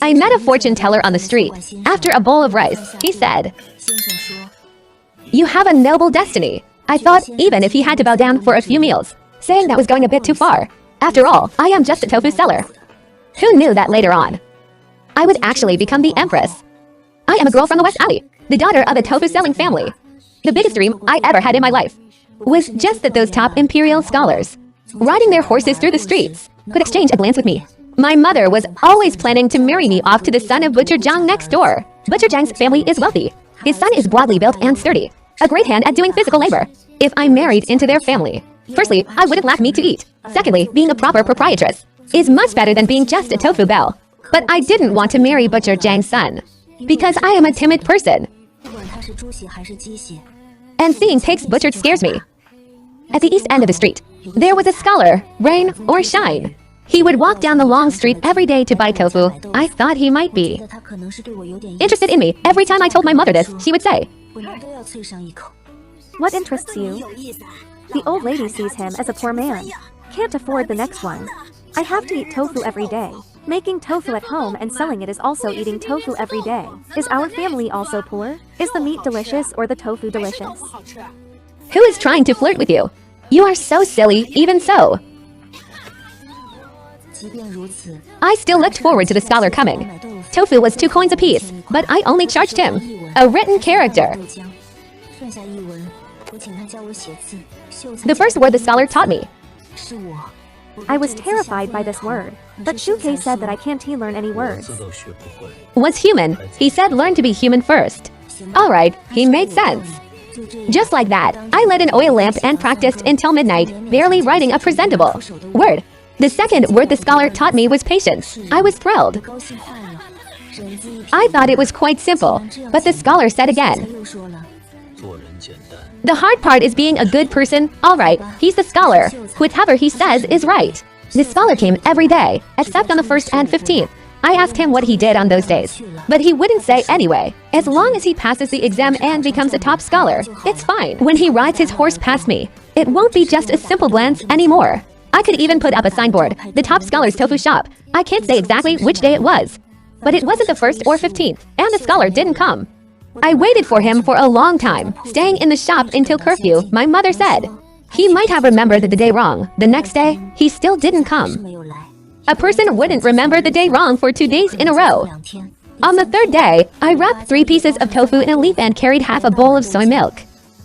I met a fortune teller on the street. After a bowl of rice, he said, "You have a noble destiny." I thought even if he had to bow down for a few meals, saying that was going a bit too far. After all, I am just a tofu seller. Who knew that later on I would actually become the empress? I am a girl from the West Alley, the daughter of a tofu-selling family. The biggest dream I ever had in my life was just that those top imperial scholars, riding their horses through the streets, could exchange a glance with me. My mother was always planning to marry me off to the son of Butcher Zhang next door. Butcher Zhang's family is wealthy. His son is broadly built and sturdy, a great hand at doing physical labor. If I married into their family, firstly, I wouldn't lack meat to eat. Secondly, being a proper proprietress is much better than being just a tofu belle. But I didn't want to marry Butcher Zhang's son, because I am a timid person. And seeing pigs butchered scares me. At the east end of the street, there was a scholar, rain or shine. He would walk down the long street every day to buy tofu. I thought he might be interested in me. Every time I told my mother this, she would say, "What interests you?" The old lady sees him as a poor man. Can't afford the next one. I have to eat tofu every day. Making tofu at home and selling it is also eating tofu every day. Is our family also poor? Is the meat delicious or the tofu delicious? "Who is trying to flirt with you? You are so silly, even so." I still looked forward to the scholar coming. Tofu was 2 coins apiece, but I only charged him a written character. The first word the scholar taught me. I was terrified by this word, but Shuke said that I can't learn any words. Was human. He said learn to be human first. Alright, he made sense. Just like that, I lit an oil lamp and practiced until midnight, barely writing a presentable word. The second word the scholar taught me was patience. I was thrilled. I thought it was quite simple, but the scholar said again, "The hard part is being a good person." Alright, he's the scholar. Whatever he says is right. The scholar came every day, except on the 1st and 15th. I asked him what he did on those days, but he wouldn't say anyway. As long as he passes the exam and becomes a top scholar, it's fine. When he rides his horse past me, it won't be just a simple glance anymore. I could even put up a signboard, "The top scholar's tofu shop." I can't say exactly which day it was, but it wasn't the 1st or 15th, and the scholar didn't come. I waited for him for a long time, staying in the shop until curfew, my mother said. He might have remembered the day wrong. The next day, he still didn't come. A person wouldn't remember the day wrong for 2 days in a row. On the 3rd day, I wrapped 3 pieces of tofu in a leaf and carried half a bowl of soy milk.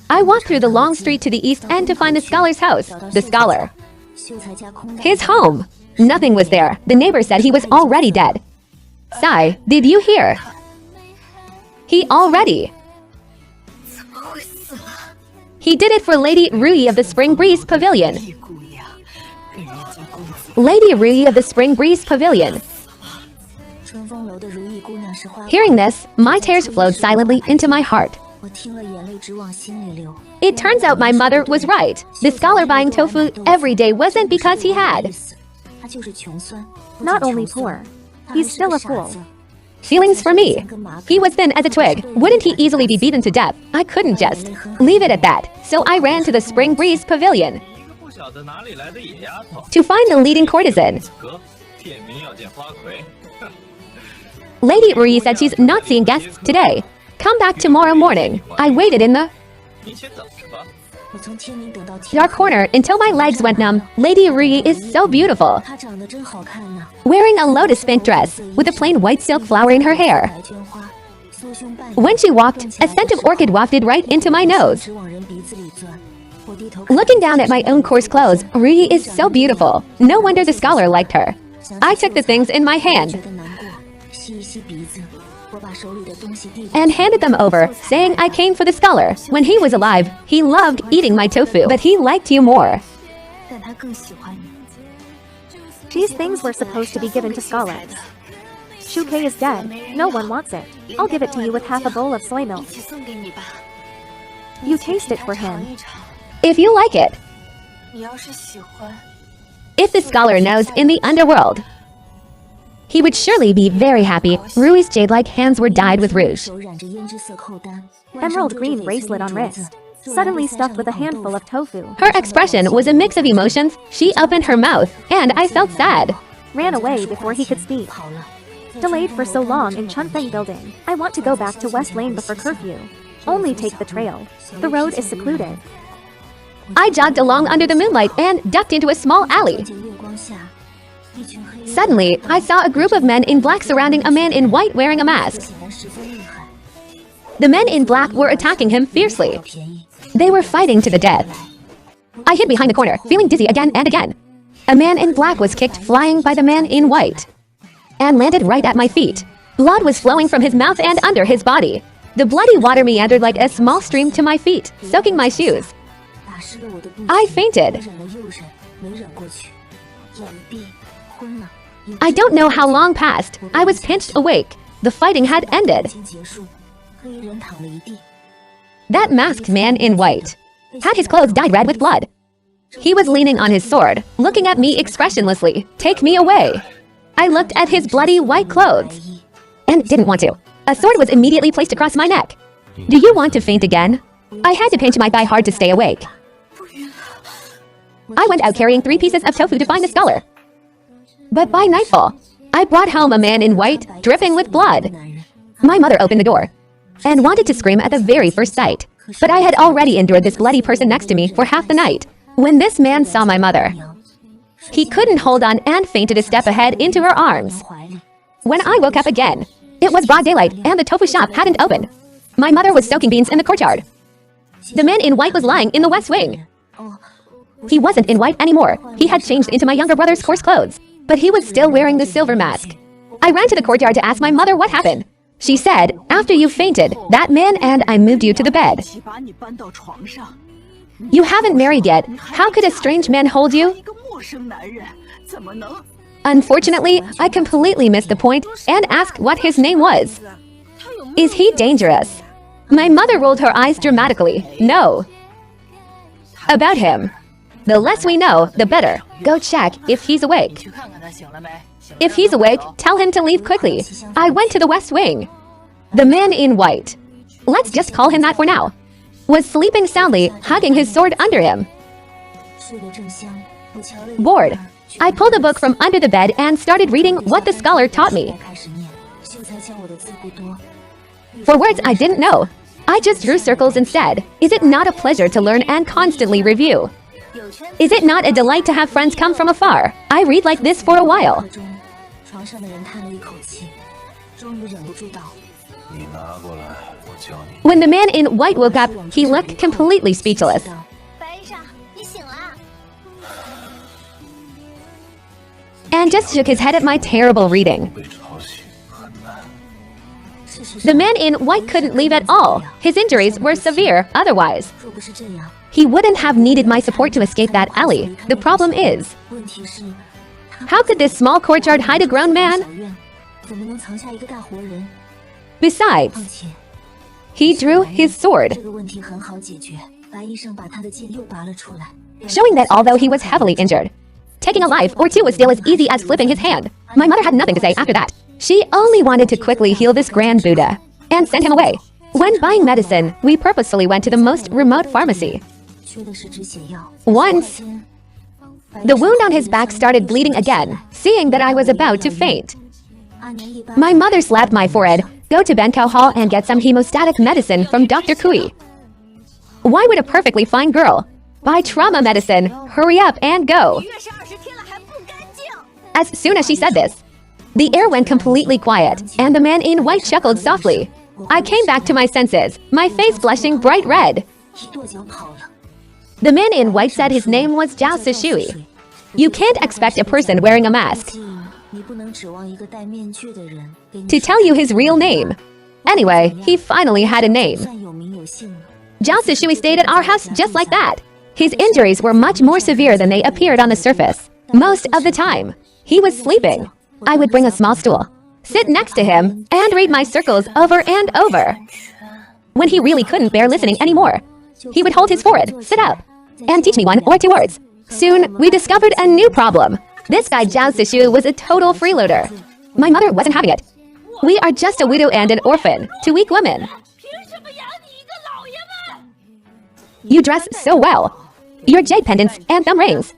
I walked through the long street to the east end to find the scholar's house. The scholar. His home. Nothing was there. The neighbor said he was already dead. Sai, did you hear? He already. He did it for Lady Rui of the Spring Breeze Pavilion. Lady Rui of the Spring Breeze Pavilion. Hearing this, my tears flowed silently into my heart. It turns out my mother was right. The scholar buying tofu every day wasn't because he had. Not only poor, he's still a fool. Feelings for me. He was thin as a twig. Wouldn't he easily be beaten to death? I couldn't just leave it at that. So I ran to the Spring Breeze Pavilion to find the leading courtesan. Lady Rui said she's not seeing guests today. Come back tomorrow morning. I waited in the dark corner until my legs went numb. Lady Rui is so beautiful, wearing a lotus pink dress with a plain white silk flower in her hair. When she walked, a scent of orchid wafted right into my nose. Looking down at my own coarse clothes, Rui is so beautiful. No wonder the scholar liked her. I took the things in my hand and handed them over, saying I came for the scholar. When he was alive, he loved eating my tofu, but he liked you more. These things were supposed to be given to scholars. Shuke is dead. No one wants it. I'll give it to you with half a bowl of soy milk. You taste it for him. If you like it. If the scholar knows in the underworld, he would surely be very happy. Rui's jade-like hands were dyed with rouge. Emerald green bracelet on wrist, suddenly stuffed with a handful of tofu. Her expression was a mix of emotions. She opened her mouth, and I felt sad. Ran away before he could speak. Delayed for so long in Chunfeng building. I want to go back to West Lane before curfew. Only take the trail. The road is secluded. I jogged along under the moonlight and ducked into a small alley. Suddenly, I saw a group of men in black surrounding a man in white wearing a mask. The men in black were attacking him fiercely. They were fighting to the death. I hid behind the corner, feeling dizzy again and again. A man in black was kicked flying by the man in white and landed right at my feet. Blood was flowing from his mouth and under his body. The bloody water meandered like a small stream to my feet, soaking my shoes. I fainted. I don't know how long passed. I was pinched awake. The fighting had ended. That masked man in white had his clothes dyed red with blood. He was leaning on his sword, looking at me expressionlessly. Take me away. I looked at his bloody white clothes and didn't want to. A sword was immediately placed across my neck. Do you want to faint again? I had to pinch my thigh hard to stay awake. I went out carrying 3 pieces of tofu to find the scholar. But by nightfall, I brought home a man in white, dripping with blood. My mother opened the door and wanted to scream at the very first sight. But I had already endured this bloody person next to me for half the night. When this man saw my mother, he couldn't hold on and fainted a step ahead into her arms. When I woke up again, it was broad daylight and the tofu shop hadn't opened. My mother was soaking beans in the courtyard. The man in white was lying in the west wing. He wasn't in white anymore. He had changed into my younger brother's coarse clothes, but he was still wearing the silver mask. I ran to the courtyard to ask my mother what happened. She said, after you fainted, that man and I moved you to the bed. You haven't married yet. How could a strange man hold you? Unfortunately, I completely missed the point and asked what his name was. Is he dangerous? My mother rolled her eyes dramatically. No. About him. The less we know, the better. Go check if he's awake. If he's awake, tell him to leave quickly. I went to the west wing. The man in white, let's just call him that for now, was sleeping soundly, hugging his sword under him. Bored, I pulled a book from under the bed and started reading what the scholar taught me. For words I didn't know, I just drew circles instead. Is it not a pleasure to learn and constantly review? Is it not a delight to have friends come from afar? I read like this for a while. When the man in white woke up, he looked completely speechless. And just shook his head at my terrible reading. The man in white couldn't leave at all. His injuries were severe otherwise. He wouldn't have needed my support to escape that alley. The problem is, how could this small courtyard hide a grown man? Besides, he drew his sword, showing that although he was heavily injured, taking a life or two was still as easy as flipping his hand. My mother had nothing to say after that. She only wanted to quickly heal this grand Buddha and send him away. When buying medicine, we purposefully went to the most remote pharmacy. Once, the wound on his back started bleeding again, seeing that I was about to faint. My mother slapped my forehead. Go to Benkao Hall and get some hemostatic medicine from Dr. Kui. Why would a perfectly fine girl buy trauma medicine? Hurry up and go. As soon as she said this, the air went completely quiet, and the man in white chuckled softly. I came back to my senses, my face flushing bright red. The man in white said his name was Zhao Sishui. You can't expect a person wearing a mask to tell you his real name. Anyway, he finally had a name. Zhao Sishui stayed at our house just like that. His injuries were much more severe than they appeared on the surface. Most of the time, he was sleeping. I would bring a small stool, sit next to him, and read my circles over and over. When he really couldn't bear listening anymore, he would hold his forehead, sit up, and teach me 1 or 2 words. Soon, we discovered a new problem. This guy Zhao Sishu was a total freeloader. My mother wasn't having it. We are just a widow and an orphan, 2 weak women. You dress so well. Your jade pendants and thumb rings.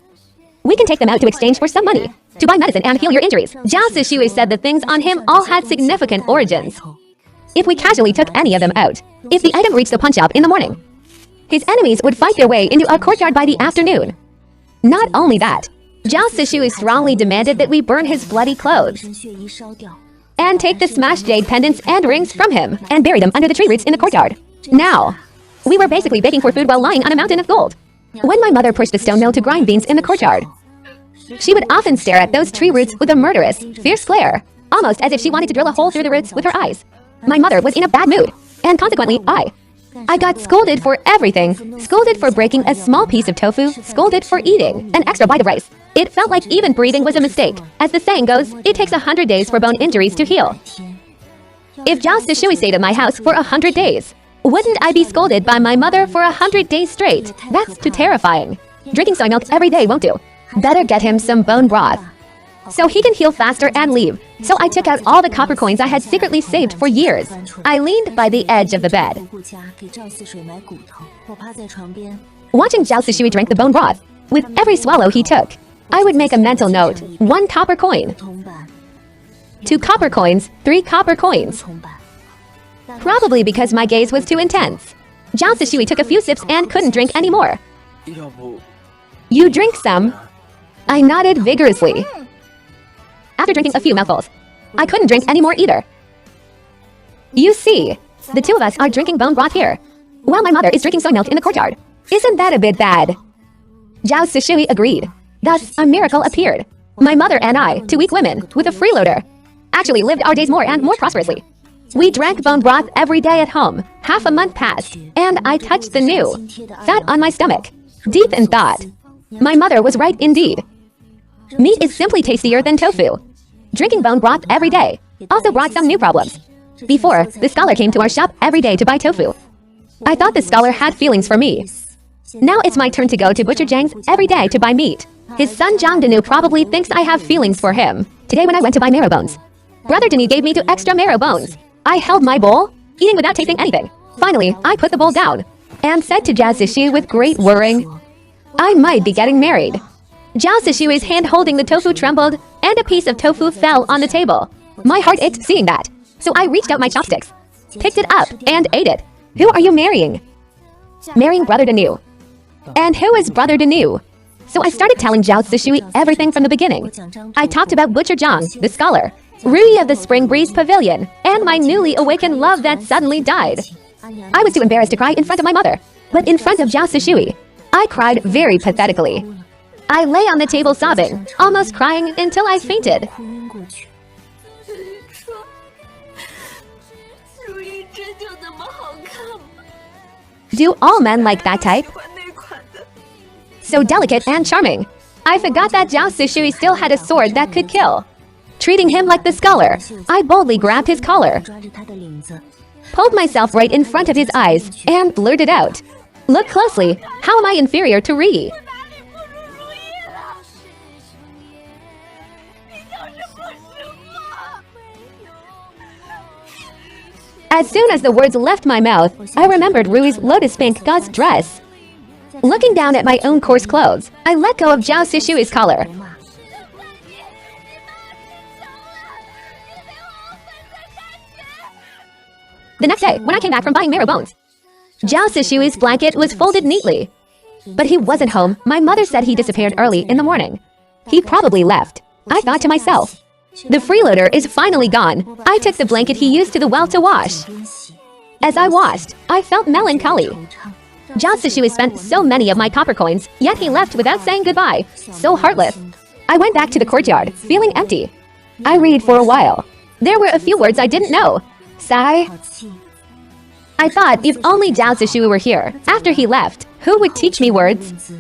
We can take them out to exchange for some money. to buy medicine and heal your injuries. Zhao Zishui said the things on him all had significant origins. If we casually took any of them out, if the item reached the pawn shop in the morning, his enemies would fight their way into a courtyard by the afternoon. Not only that, Zhao Zishui strongly demanded that we burn his bloody clothes and take the smashed jade pendants and rings from him and bury them under the tree roots in the courtyard. Now, we were basically begging for food while lying on a mountain of gold. When my mother pushed the stone mill to grind beans in the courtyard, she would often stare at those tree roots with a murderous, fierce glare, almost as if she wanted to drill a hole through the roots with her eyes. My mother was in a bad mood, and consequently, I got scolded for everything. Scolded for breaking a small piece of tofu, scolded for eating an extra bite of rice. It felt like even breathing was a mistake. As the saying goes, it takes 100 days for bone injuries to heal. If Zhao Zishui stayed at my house for 100 days, wouldn't I be scolded by my mother for 100 days straight? That's too terrifying. Drinking soy milk every day won't do. Better get him some bone broth, so he can heal faster and leave. So I took out all the copper coins I had secretly saved for years. I leaned by the edge of the bed, watching Zhao Zishui drink the bone broth. With every swallow he took, I would make a mental note: 1 copper coin, 2 copper coins, 3 copper coins. Probably because my gaze was too intense, Zhao Zishui took a few sips and couldn't drink anymore. You drink some? I nodded vigorously. After drinking a few mouthfuls, I couldn't drink anymore either. You see, the two of us are drinking bone broth here, while my mother is drinking soy milk in the courtyard. Isn't that a bit bad? Zhao Zishui agreed. Thus, a miracle appeared. My mother and I, 2 weak women with a freeloader, actually lived our days more and more prosperously. We drank bone broth every day at home. Half a month passed, and I touched the new fat on my stomach, deep in thought. My mother was right indeed. Meat is simply tastier than tofu. Drinking bone broth every day also brought some new problems. Before, the scholar came to our shop every day to buy tofu. I thought the scholar had feelings for me. Now it's my turn to go to Butcher Zhang's every day to buy meat. His son Zhang Danu probably thinks I have feelings for him. Today when I went to buy marrow bones, Brother Danu gave me 2 extra marrow bones. I held my bowl, eating without tasting anything. Finally, I put the bowl down and said to Zhao Zishui with great worrying, I might be getting married. Zhao Zishui's hand holding the tofu trembled, and a piece of tofu fell on the table. My heart ached seeing that, so I reached out my chopsticks, picked it up, and ate it. Who are you marrying? Marrying Brother Danu. And who is Brother Danu? So I started telling Zhao Zishui everything from the beginning. I talked about Butcher Zhang, the scholar, Rui of the Spring Breeze Pavilion, and my newly awakened love that suddenly died. I was too embarrassed to cry in front of my mother, but in front of Zhao Zishui, I cried very pathetically. I lay on the table sobbing, almost crying until I fainted. Do all men like that type? So delicate and charming. I forgot that Zhao Zishui still had a sword that could kill. Treating him like the scholar, I boldly grabbed his collar, pulled myself right in front of his eyes, and blurted out, Look closely, how am I inferior to Rui? As soon as the words left my mouth, I remembered Rui's lotus pink gauze dress. Looking down at my own coarse clothes, I let go of Zhao Zishui's collar. The next day, when I came back from buying marrow bones, Zhao Zishui's blanket was folded neatly. But he wasn't home. My mother said he disappeared early in the morning. He probably left. I thought to myself, the freeloader is finally gone. I took the blanket he used to the well to wash. As I washed, I felt melancholy. Zhao Zishui spent so many of my copper coins, yet he left without saying goodbye. So heartless. I went back to the courtyard, feeling empty. I read for a while. There were a few words I didn't know. Sigh. I thought if only Zhao Zishui were here. After he left, who would teach me words?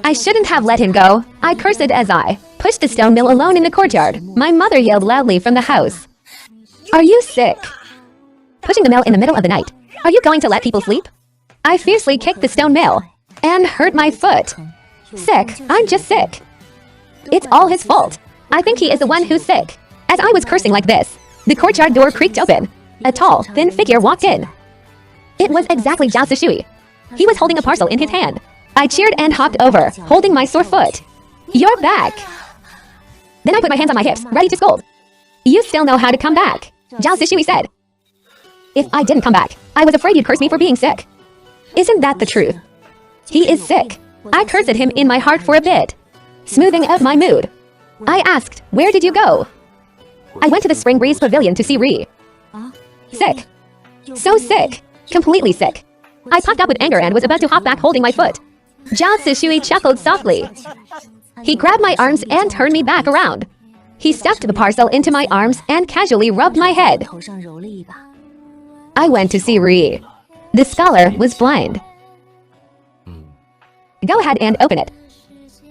I shouldn't have let him go. I cursed as I pushed the stone mill alone in the courtyard. My mother yelled loudly from the house. Are you sick? Pushing the mill in the middle of the night. Are you going to let people sleep? I fiercely kicked the stone mill and hurt my foot. Sick? I'm just sick. It's all his fault. I think he is the one who's sick. As I was cursing like this, the courtyard door creaked open. A tall, thin figure walked in. It was exactly Zhao Zishui. He was holding a parcel in his hand. I cheered and hopped over, holding my sore foot. You're back. Then I put my hands on my hips, ready to scold. You still know how to come back, Zhao Zishui said. If I didn't come back, I was afraid you'd curse me for being sick. Isn't that the truth? He is sick. I cursed at him in my heart for a bit, smoothing out my mood. I asked, where did you go? I went to the Spring Breeze Pavilion to see Ri. Sick. So sick. Completely sick. I puffed up with anger and was about to hop back holding my foot. Zhao Zishui chuckled softly. He grabbed my arms and turned me back around. He stuffed the parcel into my arms and casually rubbed my head. I went to see Ri. The scholar was blind. Go ahead and open it.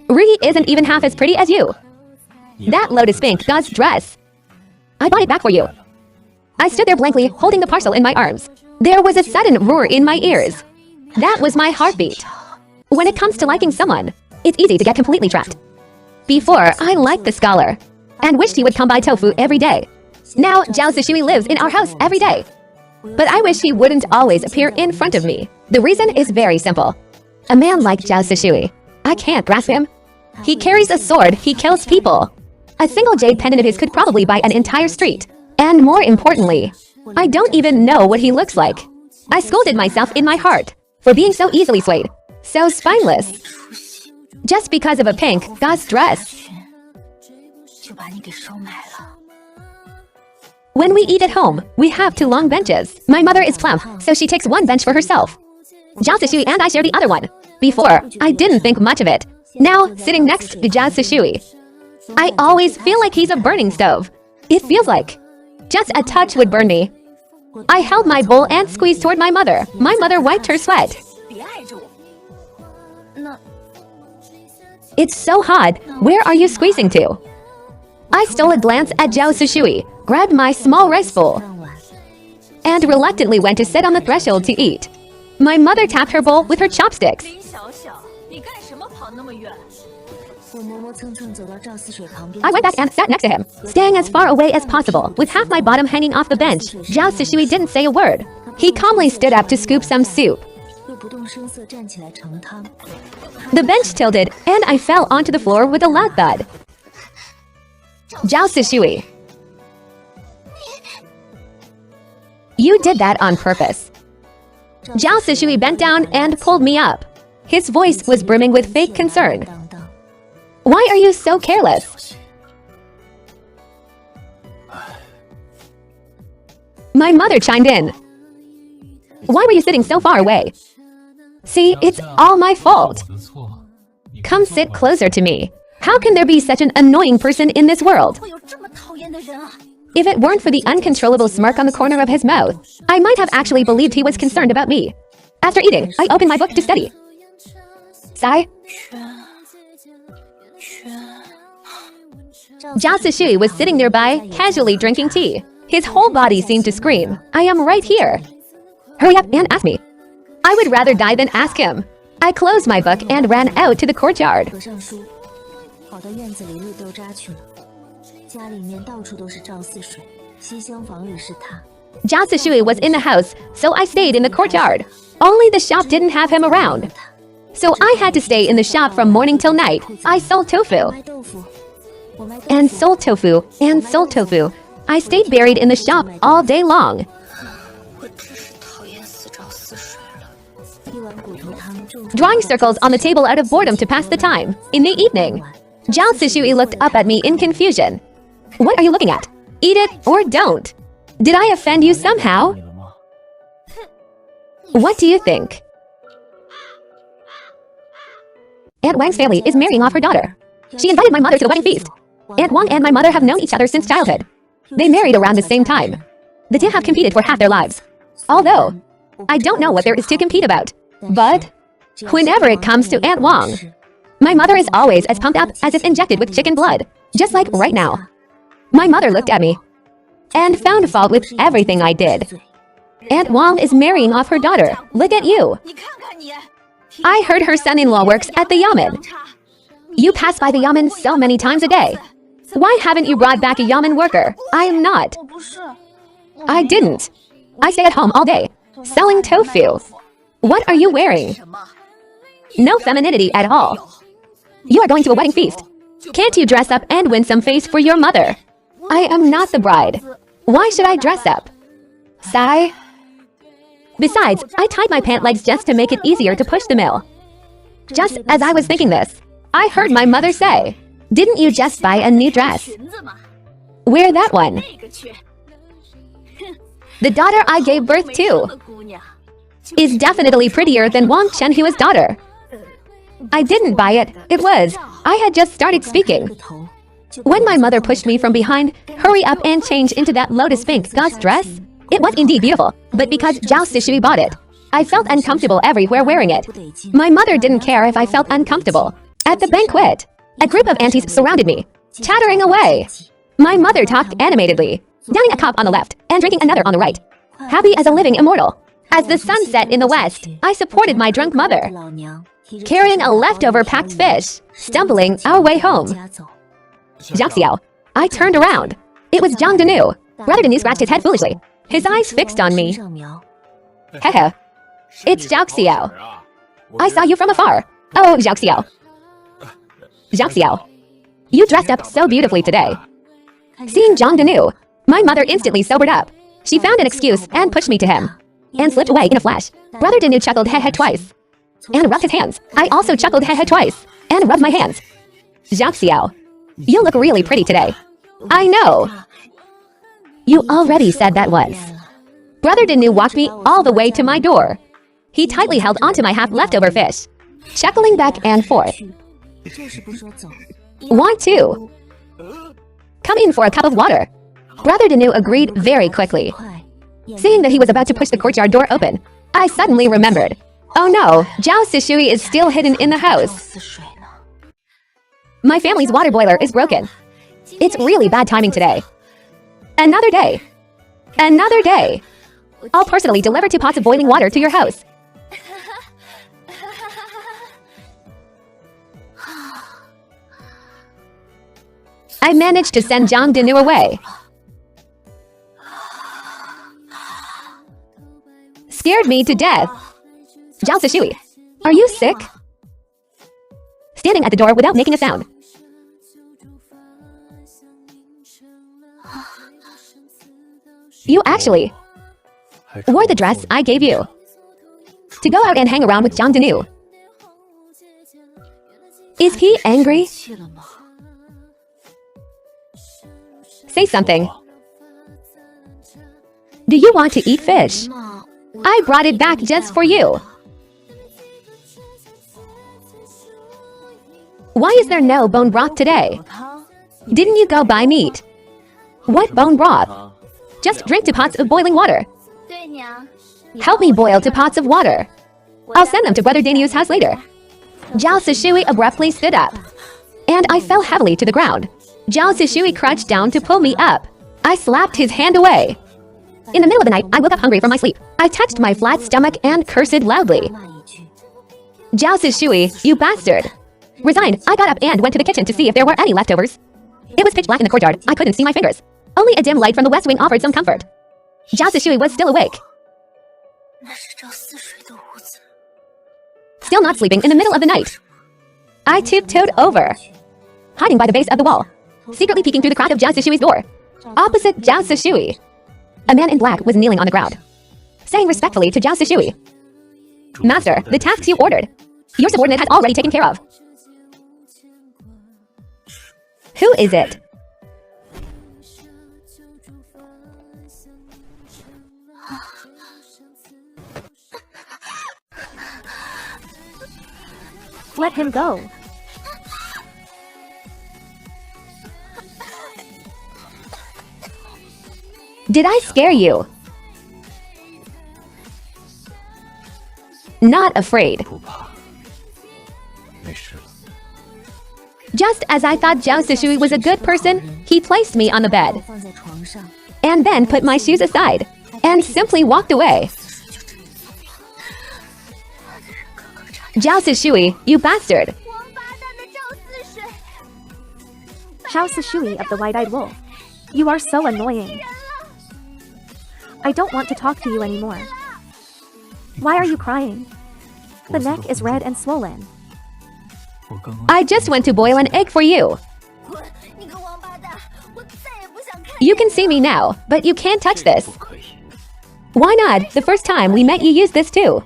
Ri isn't even half as pretty as you. That lotus pink gauze dress. I bought it back for you. I stood there blankly, holding the parcel in my arms. There was a sudden roar in my ears. That was my heartbeat. When it comes to liking someone, it's easy to get completely trapped. Before, I liked the scholar and wished he would come buy tofu every day. Now, Zhao Zishui lives in our house every day. But I wish he wouldn't always appear in front of me. The reason is very simple. A man like Zhao Zishui, I can't grasp him. He carries a sword, he kills people. A single jade pendant of his could probably buy an entire street. And more importantly, I don't even know what he looks like. I scolded myself in my heart for being so easily swayed, so spineless. Just because of a pink gauze dress. When we eat at home, we have 2 long benches. My mother is plump, so she takes one bench for herself. Zhao Zishui and I share the other one. Before, I didn't think much of it. Now, sitting next to Zhao Zishui, I always feel like he's a burning stove. It feels like just a touch would burn me. I held my bowl and squeezed toward my mother. My mother wiped her sweat. It's so hot. Where are you squeezing to? I stole a glance at Zhao Zishui, grabbed my small rice bowl, and reluctantly went to sit on the threshold to eat. My mother tapped her bowl with her chopsticks. I went back and sat next to him, staying as far away as possible, with half my bottom hanging off the bench. Zhao Zishui didn't say a word. He calmly stood up to scoop some soup. The bench tilted, and I fell onto the floor with a loud thud. Zhao Zishui, you did that on purpose. Zhao Zishui bent down and pulled me up. His voice was brimming with fake concern. Why are you so careless? My mother chimed in. Why were you sitting so far away? See, it's all my fault. Come sit closer to me. How can there be such an annoying person in this world? If it weren't for the uncontrollable smirk on the corner of his mouth, I might have actually believed he was concerned about me. After eating, I opened my book to study. Sigh. Zhao Zishui was sitting nearby, casually drinking tea. His whole body seemed to scream, I am right here. Hurry up and ask me. I would rather die than ask him. I closed my book and ran out to the courtyard. Zhao Zishui was in the house, so I stayed in the courtyard. Only the shop didn't have him around. So I had to stay in the shop from morning till night. I sold tofu. And sold tofu, and sold tofu. I stayed buried in the shop all day long. Drawing circles on the table out of boredom to pass the time. In the evening, Zhao Zishui looked up at me in confusion. What are you looking at? Eat it or don't. Did I offend you somehow? What do you think? Aunt Wang's family is marrying off her daughter. She invited my mother to the wedding feast. Aunt Wang and my mother have known each other since childhood. They married around the same time. The two have competed for half their lives. Although, I don't know what there is to compete about. But, whenever it comes to Aunt Wang, my mother is always as pumped up as if injected with chicken blood. Just like right now. My mother looked at me and found fault with everything I did. Aunt Wang is marrying off her daughter. Look at you. I heard her son-in-law works at the yamen. You pass by the yamen so many times a day. Why haven't you brought back a yamen worker? I am not. I didn't. I stay at home all day, selling tofu. What are you wearing? No femininity at all. You are going to a wedding feast. Can't you dress up and win some face for your mother? I am not the bride. Why should I dress up? Sigh. Besides, I tied my pant legs just to make it easier to push the mill. Just as I was thinking this, I heard my mother say, "Didn't you just buy a new dress? Wear that one." The daughter I gave birth to is definitely prettier than Wang Chenhua's daughter. I didn't buy it, I had just started speaking. When my mother pushed me from behind, hurry up and change into that lotus pink gauze dress. It was indeed beautiful, but because Zhao Sishui bought it, I felt uncomfortable everywhere wearing it. My mother didn't care if I felt uncomfortable. At the banquet, a group of aunties surrounded me, chattering away. My mother talked animatedly, downing a cup on the left and drinking another on the right, happy as a living immortal. As the sun set in the west, I supported my drunk mother, carrying a leftover packed fish, stumbling our way home. Zhao Xiao. I turned around. It was Zhang Danu. Brother Danu scratched his head foolishly, his eyes fixed on me. Hehe. It's Zhao Xiao. I saw you from afar. Oh, Zhao Xiao. Zhao Xiao. You dressed up so beautifully today. Seeing Zhang Danu, my mother instantly sobered up. She found an excuse and pushed me to him, and slipped away in a flash. Brother Danu chuckled hehe twice, and rubbed his hands. I also chuckled hehe twice, and rubbed my hands. Zhao Xiao. You look really pretty today. I know. You already said that once. Brother Danu walked me all the way to my door. He tightly held onto my half-leftover fish, chuckling back and forth. Want to? Come in for a cup of water. Brother Danu agreed very quickly. Seeing that he was about to push the courtyard door open, I suddenly remembered. Oh no, Zhao Sishui is still hidden in the house. My family's water boiler is broken. It's really bad timing today. Another day. Another day. I'll personally deliver 2 pots of boiling water to your house. I managed to send Zhang Danu away. Scared me to death. Zhao Sishui, are you sick? Standing at the door without making a sound. You actually wore the dress I gave you to go out and hang around with Zhang Danu. Is he angry? Say something. Do you want to eat fish? I brought it back just for you. Why is there no bone broth today? Didn't you go buy meat? What bone broth? Just drink 2 pots of boiling water. Help me boil 2 pots of water. I'll send them to Brother Danu's house later. Zhao Sishui abruptly stood up, and I fell heavily to the ground. Zhao Sishui crouched down to pull me up. I slapped his hand away. In the middle of the night, I woke up hungry from my sleep. I touched my flat stomach and cursed loudly. Zhao Sishui, you bastard. Resigned, I got up and went to the kitchen to see if there were any leftovers. It was pitch black in the courtyard. I couldn't see my fingers. Only a dim light from the west wing offered some comfort. Zhao Sishui was still awake. Still not sleeping in the middle of the night. I tiptoed over, hiding by the base of the wall, secretly peeking through the crack of Zhao Sishui's door. Opposite Zhao Sishui, a man in black was kneeling on the ground, saying respectfully to Zhao Sishui, "Master, the tasks you ordered, your subordinate has already taken care of." Who is it? Let him go. Did I scare you? Not afraid. Just as I thought Zhao Sishui was a good person, he placed me on the bed, and then put my shoes aside, and simply walked away. Zhao Sishui, you bastard! Zhao Sishui of the wide-eyed wolf. You are so annoying. I don't want to talk to you anymore. Why are you crying? The neck is red and swollen. I just went to boil an egg for you. You can see me now, but you can't touch this. Why not? The first time we met you used this too.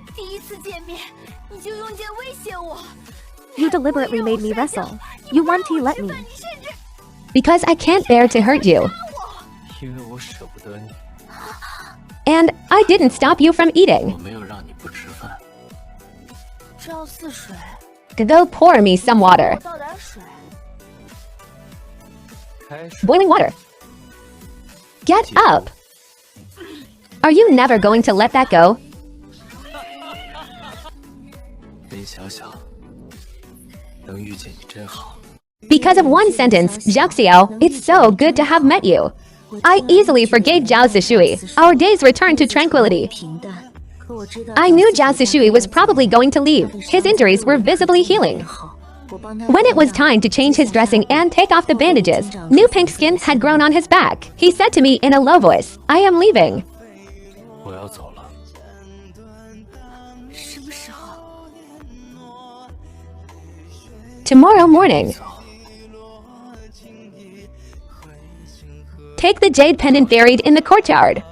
You deliberately made me wrestle. You want to let me. Because I can't bear to hurt you. And I didn't stop you from eating. Go pour me some water. Boiling water. Get up. Are you never going to let that go? Because of one sentence, Zhao Xiao, it's so good to have met you. I easily forgave Zhao Zishui. Our days returned to tranquility. I knew Zhao Zishui was probably going to leave. His injuries were visibly healing. When it was time to change his dressing and take off the bandages, new pink skin had grown on his back. He said to me in a low voice, I am leaving. Tomorrow morning. Take the jade pendant buried in the courtyard.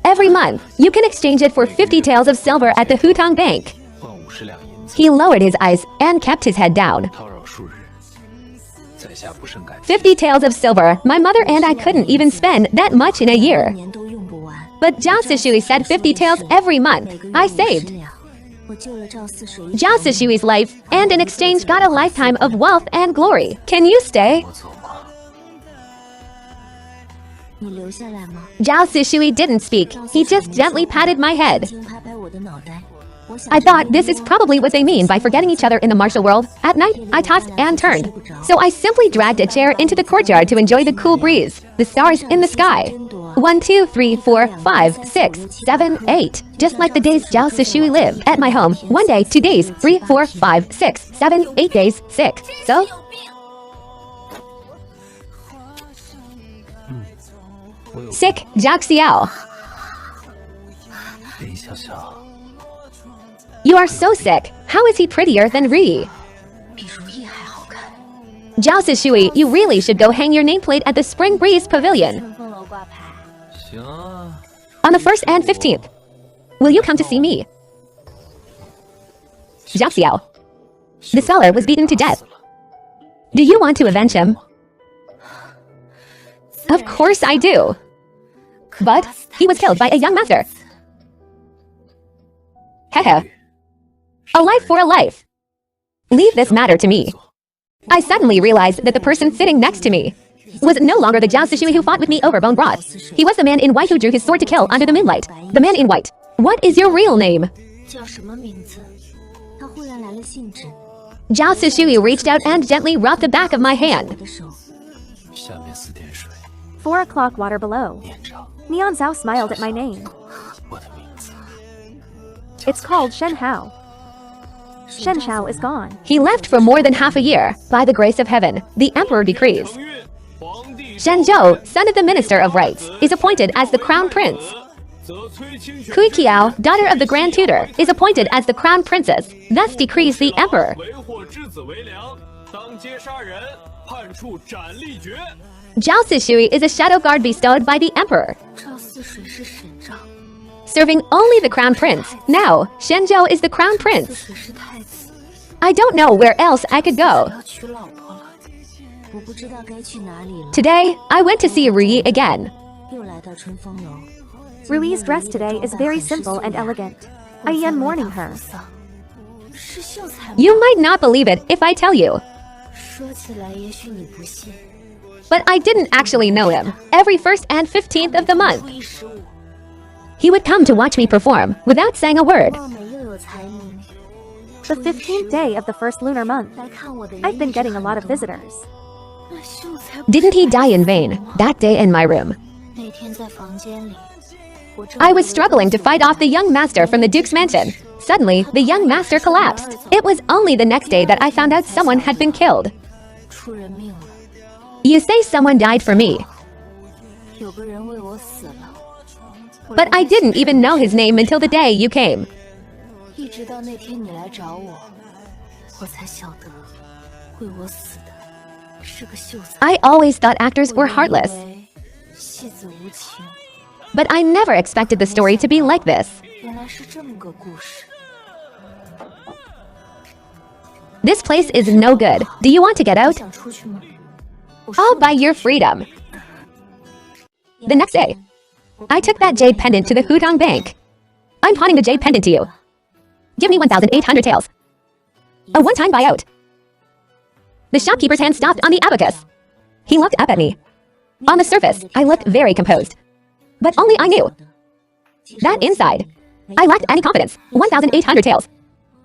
Every month, you can exchange it for 50 taels of silver at the Hutang Bank. He lowered his eyes and kept his head down. 50 taels of silver, my mother and I couldn't even spend that much in a year. But Zhao Zishui said 50 taels every month. I saved Zhao Zishui's life, and in exchange got a lifetime of wealth and glory. Can you stay? Zhao Zishui didn't speak. He just gently patted my head. I thought this is probably what they mean by forgetting each other in the martial world. At night, I tossed and turned. So I simply dragged a chair into the courtyard to enjoy the cool breeze, the stars in the sky. 1, 2, 3, 4, 5, 6, 7, 8. Just like the days Zhao Zishui lived at my home. 1 day, 2 days, 3, 4, 5, 6, 7, 8 days, 6. So? Sick, Zhao Xiao. You are so sick. How is he prettier than Ri? Zhao Zishui, you really should go hang your nameplate at the Spring Breeze Pavilion. On the 1st and 15th. Will you come to see me? Zhao Xiao. The seller was beaten to death. Do you want to avenge him? Of course I do. But he was killed by a young master. Hehe. A life for a life. Leave this matter to me. I suddenly realized that the person sitting next to me was no longer the Zhao Zishui who fought with me over bone broth. He was the man in white who drew his sword to kill under the moonlight. The man in white. What is your real name? Zhao Zishui reached out and gently rubbed the back of my hand. 4 o'clock water below. Neon Zhao smiled at my name. It's called Shen Hao. Shen Shao is gone. He left for more than half a year. By the grace of heaven, the emperor decrees. Shen Zhou, son of the Minister of Rights, is appointed as the Crown Prince. Kui Qiao, daughter of the Grand Tutor, is appointed as the Crown Princess. Thus decrees the emperor. Zhao Zishui is a shadow guard bestowed by the emperor, serving only the Crown Prince. Now, Shenzhou is the Crown Prince. I don't know where else I could go. Today, I went to see Rui again. Rui's dress today is very simple and elegant. I am mourning her. You might not believe it if I tell you. But I didn't actually know him. Every 1st and 15th of the month, he would come to watch me perform without saying a word. The 15th day of the 1st lunar month. I've been getting a lot of visitors. Didn't he die in vain that day in my room? I was struggling to fight off the young master from the Duke's mansion. Suddenly, the young master collapsed. It was only the next day that I found out someone had been killed. You say someone died for me. But I didn't even know his name until the day you came. I always thought actors were heartless. But I never expected the story to be like this. This place is no good. Do you want to get out? I'll buy your freedom. The next day, I took that jade pendant to the Hutong Bank. I'm pawning the jade pendant to you. Give me 1,800 taels. A one-time buyout. The shopkeeper's hand stopped on the abacus. He looked up at me. On the surface, I looked very composed. But only I knew that inside, I lacked any confidence. 1,800 taels.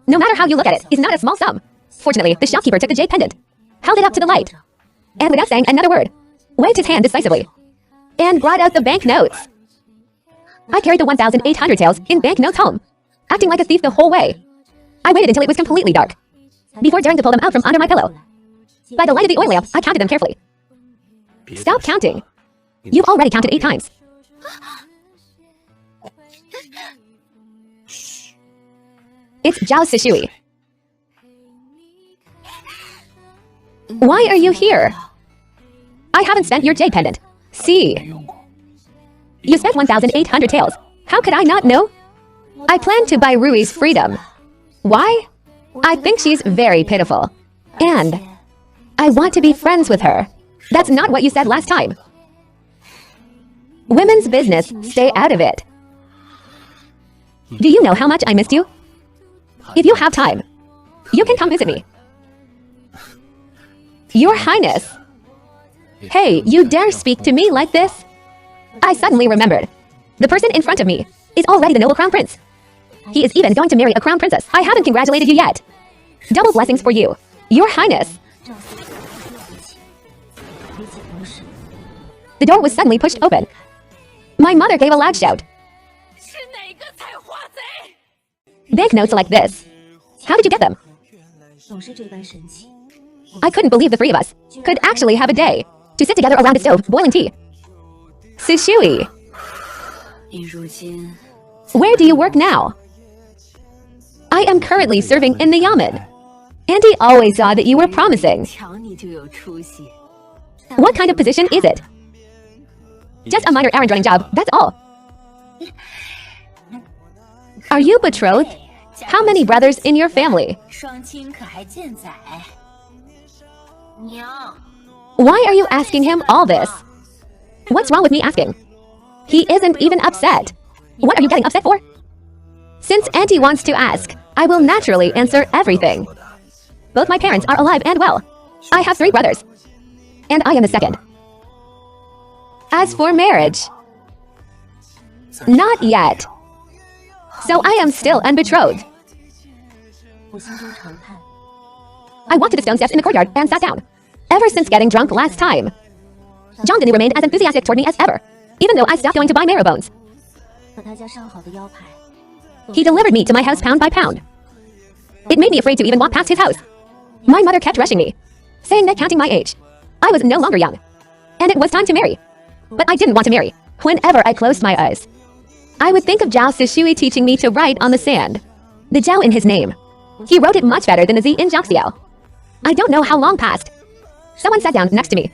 No matter how you look at it, is not a small sum. Fortunately, the shopkeeper took the jade pendant, held it up to the light, and without saying another word, waved his hand decisively, and brought out the banknotes. I carried the 1,800 taels in banknotes home, acting like a thief the whole way. I waited until it was completely dark, before daring to pull them out from under my pillow. By the light of the oil lamp, I counted them carefully. Stop counting. You've already counted 8 times. It's Zhao Sishui. Why are you here? I haven't spent your jade pendant. See. You spent 1,800 taels. How could I not know? I plan to buy Rui's freedom. Why? I think she's very pitiful. And I want to be friends with her. That's not what you said last time. Women's business, stay out of it. Do you know how much I missed you? If you have time, you can come visit me. Your Highness. Hey, you dare speak to me like this? I suddenly remembered. The person in front of me is already the noble crown prince. He is even going to marry a crown princess. I haven't congratulated you yet. Double blessings for you, Your Highness. The door was suddenly pushed open. My mother gave a loud shout. Banknotes like this. How did you get them? I couldn't believe the 3 of us could actually have a day to sit together around a stove boiling tea. Sishui. Where do you work now? I am currently serving in the yamen. Auntie always saw that you were promising. What kind of position is it? Just a minor errand running job, that's all. Are you betrothed? How many brothers in your family? Why are you asking him all this? What's wrong with me asking? He isn't even upset. What are you getting upset for? Since Auntie wants to ask, I will naturally answer everything. Both my parents are alive and well. I have 3 brothers, and I am the second. As for marriage, not yet. So I am still unbetrothed. I walked to the stone steps in the courtyard and sat down. Ever since getting drunk last time, Zhang Dinu remained as enthusiastic toward me as ever, even though I stopped going to buy marrow bones. He delivered me to my house pound by pound. It made me afraid to even walk past his house. My mother kept rushing me, saying that counting my age, I was no longer young, and it was time to marry. But I didn't want to marry. Whenever I closed my eyes, I would think of Zhao Sishui teaching me to write on the sand. The Zhao in his name. He wrote it much better than the Z in Jiaxiao. I don't know how long passed. Someone sat down next to me.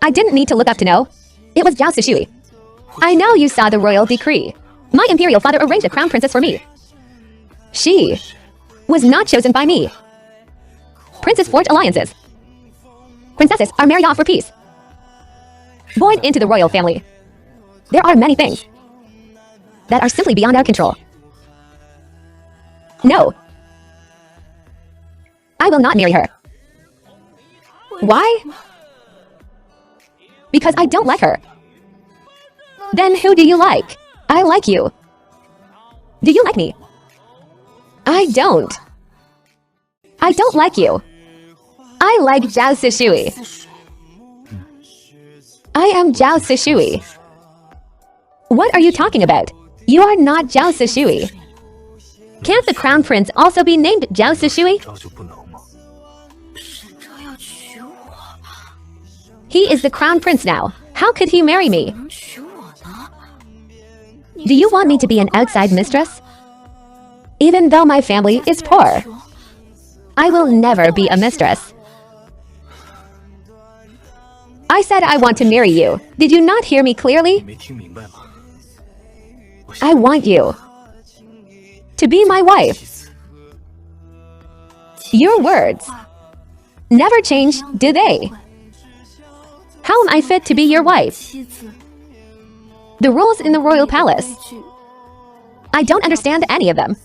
I didn't need to look up to know. It was Zhao Sishui. I know you saw the royal decree. My imperial father arranged a crown princess for me. She was not chosen by me. Princes forge alliances. Princesses are married off for peace. Born into the royal family, there are many things that are simply beyond our control. No. I will not marry her. Why? Because I don't like her. Then who do you like? I like you. Do you like me? I don't. I don't like you. I like Zhao Sishui. I am Zhao Sishui. What are you talking about? You are not Zhao Sishui. Can't the crown prince also be named Zhao Sishui? He is the crown prince now. How could he marry me? Do you want me to be an outside mistress? Even though my family is poor, I will never be a mistress. I said I want to marry you. Did you not hear me clearly? I want you to be my wife. Your words never change, do they? How am I fit to be your wife? The rules in the royal palace. I don't understand any of them.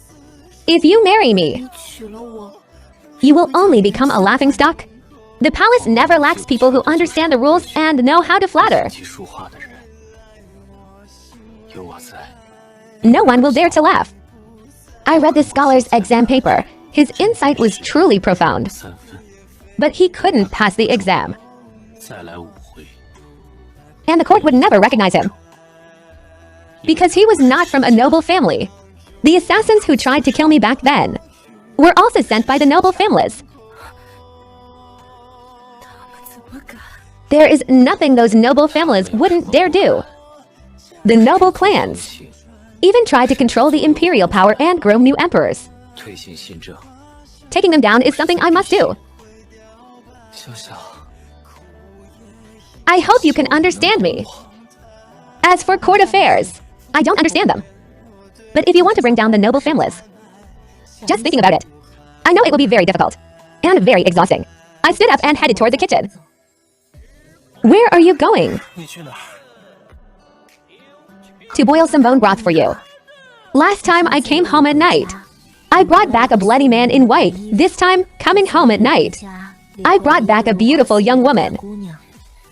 If you marry me, you will only become a laughingstock. The palace never lacks people who understand the rules and know how to flatter. No one will dare to laugh. I read the scholar's exam paper. His insight was truly profound. But he couldn't pass the exam. And the court would never recognize him. Because he was not from a noble family. The assassins who tried to kill me back then were also sent by the noble families. There is nothing those noble families wouldn't dare do. The noble clans even tried to control the imperial power and groom new emperors. Taking them down is something I must do. I hope you can understand me. As for court affairs, I don't understand them. But if you want to bring down the noble families, just thinking about it, I know it will be very difficult and very exhausting. I stood up and headed toward the kitchen. Where are you going? To boil some bone broth for you. Last time I came home at night, I brought back a bloody man in white. This time, coming home at night, I brought back a beautiful young woman.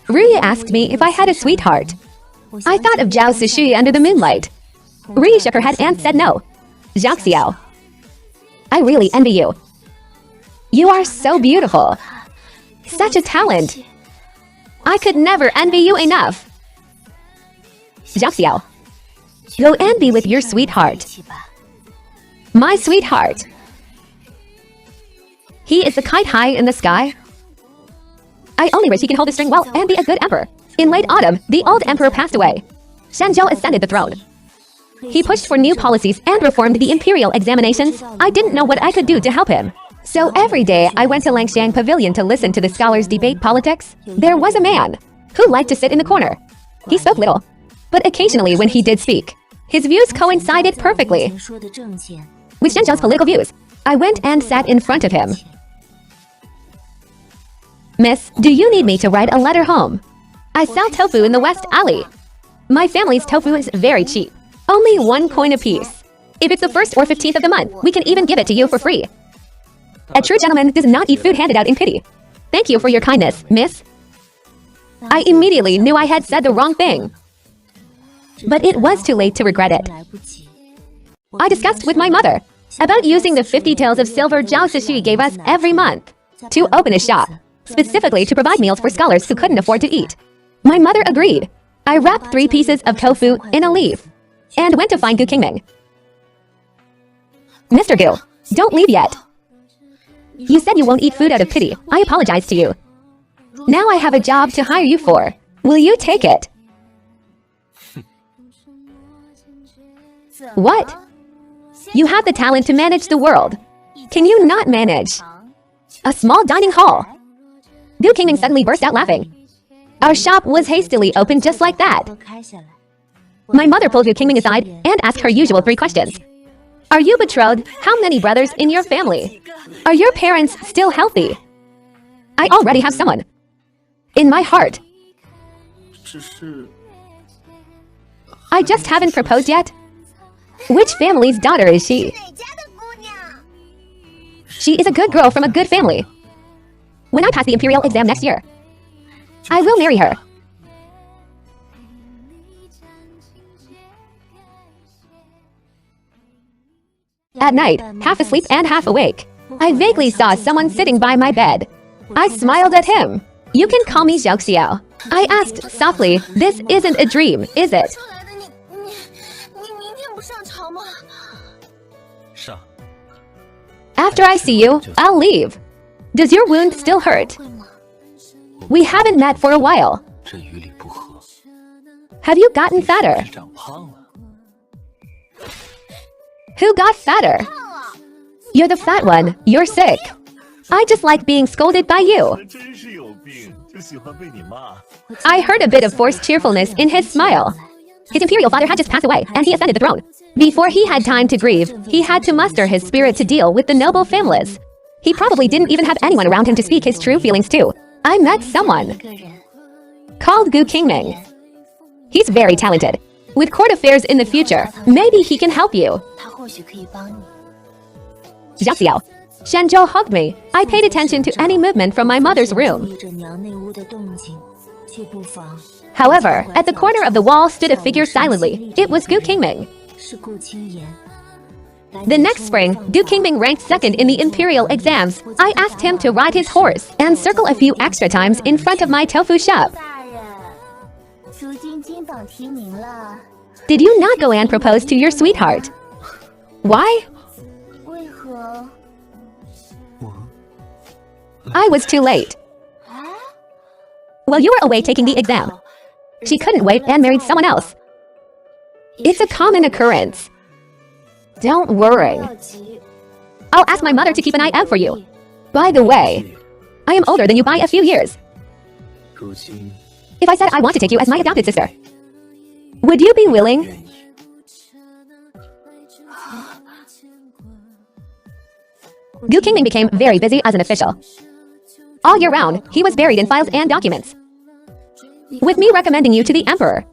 Rui asked me if I had a sweetheart. I thought of Zhao Sishui under the moonlight. Rui shook her head and said no. Zhao Xiao, I really envy you. You are so beautiful. Such a talent. I could never envy you enough. Zhao Xiao, go and be with your sweetheart. My sweetheart. He is the kite high in the sky. I only wish he can hold the string well and be a good emperor. In late autumn, the old emperor passed away. Shanzhou ascended the throne. He pushed for new policies and reformed the imperial examinations. I didn't know what I could do to help him. So every day I went to Langxiang Pavilion to listen to the scholars debate politics. There was a man who liked to sit in the corner. He spoke little, but occasionally when he did speak, his views coincided perfectly with Shanzhou's political views. I went and sat in front of him. Miss, do you need me to write a letter home? I sell tofu in the West Alley. My family's tofu is very cheap. Only 1 coin apiece. If it's the 1st or 15th of the month, we can even give it to you for free. A true gentleman does not eat food handed out in pity. Thank you for your kindness, miss. I immediately knew I had said the wrong thing. But it was too late to regret it. I discussed with my mother about using the 50 taels of silver Zhao Sishui gave us every month to open a shop, specifically to provide meals for scholars who couldn't afford to eat. My mother agreed. I wrapped 3 pieces of tofu in a leaf and went to find Gu Qingming. Mr. Gu, don't leave yet. You said you won't eat food out of pity. I apologize to you. Now I have a job to hire you for. Will you take it? What? You have the talent to manage the world. Can you not manage a small dining hall? Gu Qingming suddenly burst out laughing. Our shop was hastily opened just like that. My mother pulled Gu Qingming aside and asked her usual 3 questions. Are you betrothed? How many brothers in your family? Are your parents still healthy? I already have someone in my heart. I just haven't proposed yet. Which family's daughter is she? She is a good girl from a good family. When I pass the imperial exam next year, I will marry her. At night, half asleep and half awake, I vaguely saw someone sitting by my bed. I smiled at him. You can call me Zhao Xiao. I asked softly, this isn't a dream, is it? After I see you, I'll leave. Does your wound still hurt? We haven't met for a while. Have you gotten fatter? Who got fatter? You're the fat one. You're sick. I just like being scolded by you. 真是有病，就喜欢被你骂。 I heard a bit of forced cheerfulness in his smile. His imperial father had just passed away, and he ascended the throne. Before he had time to grieve, he had to muster his spirit to deal with the noble families. He probably didn't even have anyone around him to speak his true feelings to. I met someone called Gu Qingming. He's very talented. With court affairs in the future, maybe he can help you. 他或许可以帮你。 Zhao Xiao. Shenzhou hugged me. I paid attention to any movement from my mother's room. 注意着娘内屋的动静，却不妨 However, at the corner of the wall stood a figure silently. It was Gu Qingming. 是顾清言。 The next spring, Gu Qingming ranked second in the imperial exams. I asked him to ride his horse and circle a few extra times in front of my tofu shop. 大人，如今金榜题名了， Did you not go and propose to your sweetheart? Why? 为何？ I was too late. Well, you were away taking the exam. She couldn't wait and married someone else. It's a common occurrence. Don't worry. 不要急， I'll ask my mother to keep an eye out for you. By the way, I am older than you by a few years. 如今 If I said I want to take you as my adopted sister, would you be willing? 愿意。 Gu Qingming became very busy as an official. All year round, he was buried in files and documents, with me recommending you to the emperor.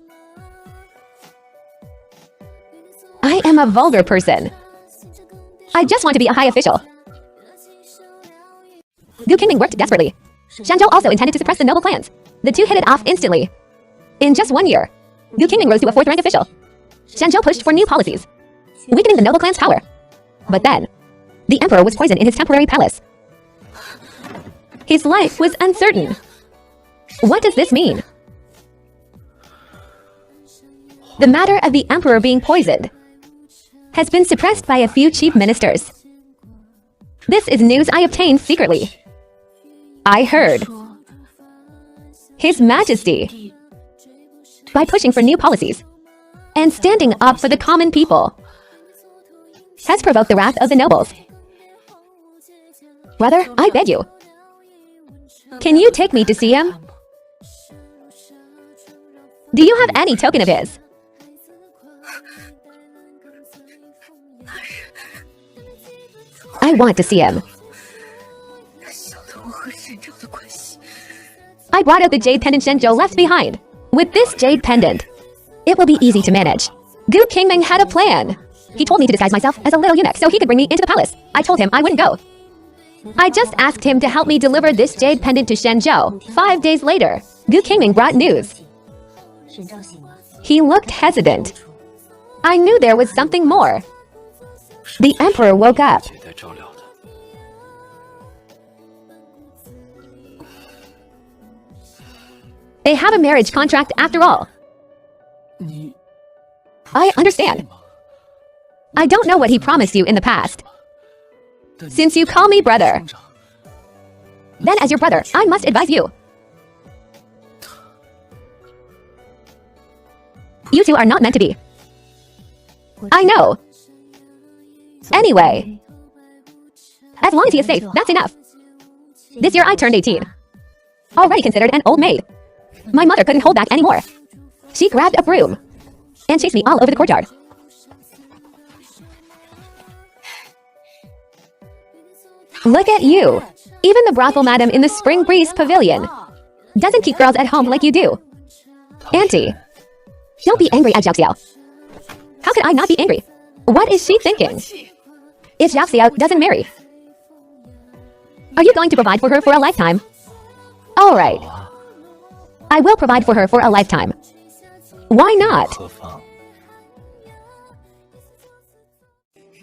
I am a vulgar person. I just want to be a high official. Gu Qingming worked desperately. Shenzhou also intended to suppress the noble clans. The two hit it off instantly. In just 1 year, Gu Qingming rose to a 4th rank official. Shenzhou pushed for new policies, weakening the noble clan's power. But then, the emperor was poisoned in his temporary palace. His life was uncertain. What does this mean? The matter of the emperor being poisoned has been suppressed by a few chief ministers. This is news I obtained secretly. I heard His Majesty, by pushing for new policies and standing up for the common people, has provoked the wrath of the nobles. Brother, I beg you, can you take me to see him? Do you have any token of his? I want to see him. 他晓得我和沈正的关系。 I brought out the jade pendant Shenzhou left behind. With this jade pendant, it will be easy to manage. Gu Qingming had a plan. He told me to disguise myself as a little eunuch so he could bring me into the palace. I told him I wouldn't go. I just asked him to help me deliver this jade pendant to Shenzhou. 5 days later, Gu Qingming brought news. 沈正醒了， He looked hesitant. I knew there was something more. The emperor woke up. 姐在照料的。 They have a marriage contract after all. 你 I understand. I don't know what he promised you in the past. Since you call me brother, 成长 then as your brother, I must advise you. You two are not meant to be. I know. Anyway, as long as he is safe, that's enough. This year I turned 18. Already considered an old maid. My mother couldn't hold back anymore. She grabbed a broom and chased me all over the courtyard. Look at you. Even the brothel madam in the Spring Breeze Pavilion doesn't keep girls at home like you do. Auntie, don't be angry at Zhao Xiao. How could I not be angry? What is she thinking? If Zhao Xiao doesn't marry, are you going to provide for her for a lifetime? All right. I will provide for her for a lifetime. Why not? 何妨？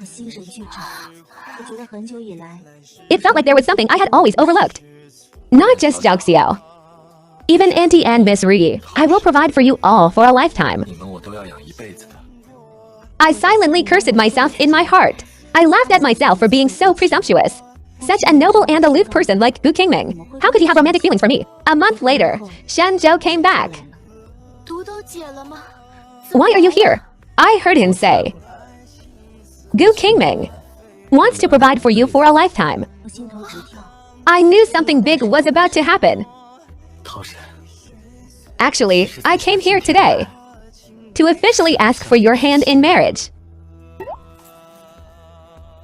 我心神俱掌，我觉得很久以来， It felt like there was something I had always overlooked. Not just Zhao Xiao. Even Auntie and Miss Ri, I will provide for you all for a lifetime. 你们我都要养一辈子的。 I silently cursed myself in my heart. I laughed at myself for being so presumptuous. Such a noble and aloof person like Gu Qingming. How could he have romantic feelings for me? A month later, Shenzhou came back. 毒都解了吗？ Why are you here? I heard him say. Gu Qingming wants to provide for you for a lifetime. 我心头直跳， I knew something big was about to happen. 唐神， Actually, I came here today to officially ask for your hand in marriage.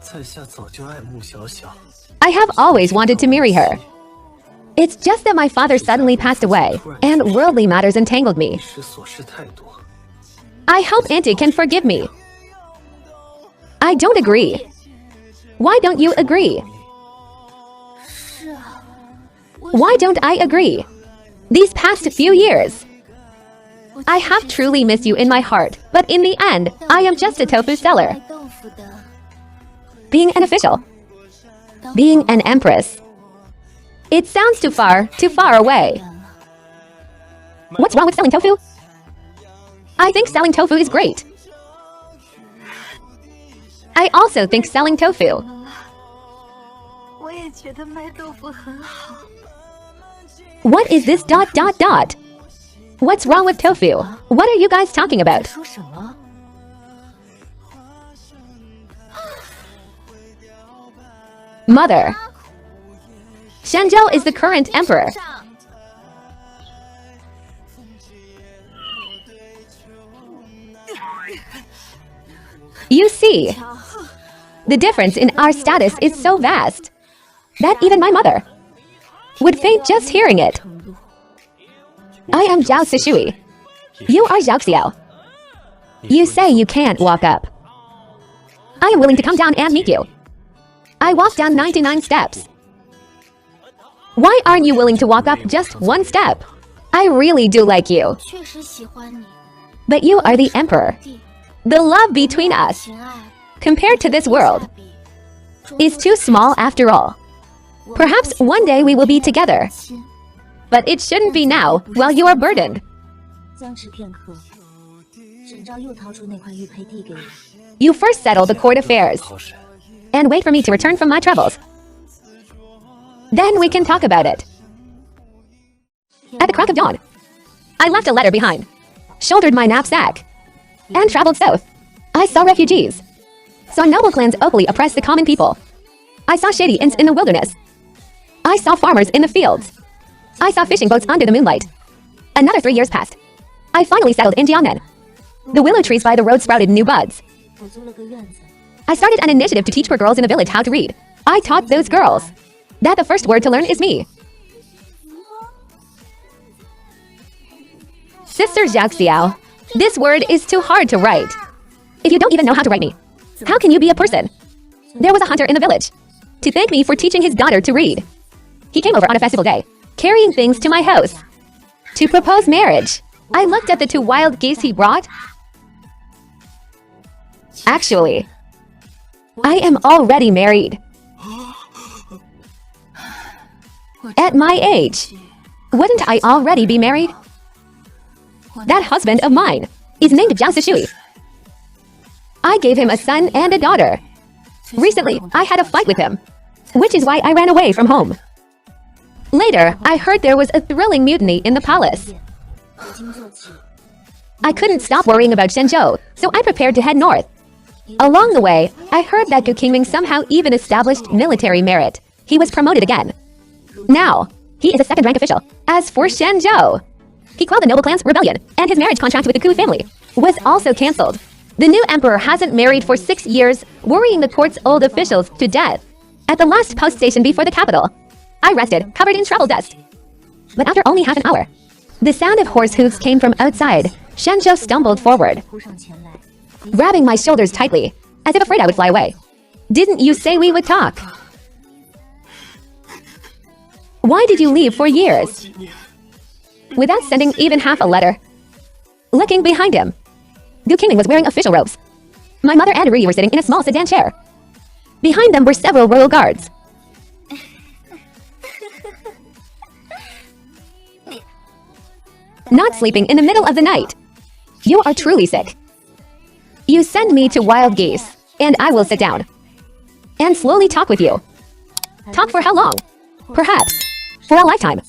在下早就爱慕小小， I have always wanted to marry her. It's just that my father suddenly passed away, and worldly matters entangled 一 me. 时琐事太多。 I hope Auntie can forgive me. I don't agree. Why don't you agree? Why don't I agree? These past few years, I have truly missed you in my heart, but in the end, I am just a tofu seller. 卖豆腐的， Being an official, being an empress. It sounds too far away. What's wrong with selling tofu? I think selling tofu is great. I also think selling tofu. 我也觉得卖豆腐很好。 What is this ... What's wrong with tofu? What are you guys talking about? 说什么？ Mother. Shenzhou is the current emperor. You see, the difference in our status is so vast that even my mother would faint just hearing it. I am Zhao Sishui. You are Zhao Xiao. You say you can't walk up. I am willing to come down and meet you. I walked down 99 steps. Why aren't you willing to walk up just one step? I really do like you, 确实喜欢你， but you are the emperor. 弟， The love between us, 情爱 compared to this world, 下比 is too small after all. Perhaps one day we will be together, 亲 but it shouldn't be now while you are burdened. 僵持片刻，沈昭又掏出那块玉佩递给我， You first settle the court affairs 唐神， and wait for me to return from my travels. Then we can talk about it. At the crack of dawn, I left a letter behind, shouldered my knapsack, and traveled south. I saw refugees, saw noble clans openly oppress the common people. I saw shady inns in the wilderness. I saw farmers in the fields. I saw fishing boats under the moonlight. Another 3 years passed. I finally settled in Jiangnan. The willow trees by the road sprouted new buds. 我租了个院子， I started an initiative to teach poor girls in the village how to read. I taught those girls that the first word to learn is me. Sister Zhao Xiao, this word is too hard to write. If you don't even know how to write me, how can you be a person? There was a hunter in the village to thank me for teaching his daughter to read. He came over on a festival day, carrying things to my house to propose marriage. I looked at the 2 wild geese he brought. Actually, I am already married. At my age, wouldn't I already be married? That husband of mine is named Zhao Sishui. I gave him a son and a daughter. Recently, I had a fight with him, which is why I ran away from home. Later, I heard there was a thrilling mutiny in the palace. 已经做起， I couldn't stop worrying about Shenzhou, so I prepared to head north. Along the way, I heard that Gu Qingming somehow even established military merit. He was promoted again. Now, he is a second-rank official. As for Shenzhou, he quelled the noble clan's rebellion, and his marriage contract with the Ku family was also cancelled. The new emperor hasn't married for 6 years, worrying the court's old officials to death. At the last post station before the capital, I rested, covered in travel dust. But after only half an hour, the sound of horse hooves came from outside. Shenzhou stumbled forward, 扑上前来， grabbing my shoulders tightly, as if afraid I would fly away. Didn't you say we would talk? Why did you leave for years? Without sending even half a letter. Looking behind him, Gu Qingming was wearing official robes. My mother and Rui were sitting in a small sedan chair. Behind them were several royal guards. Not sleeping in the middle of the night. You are truly sick. You send me to wild geese, and I will sit down and slowly talk with you. Talk for how long? Perhaps for a lifetime.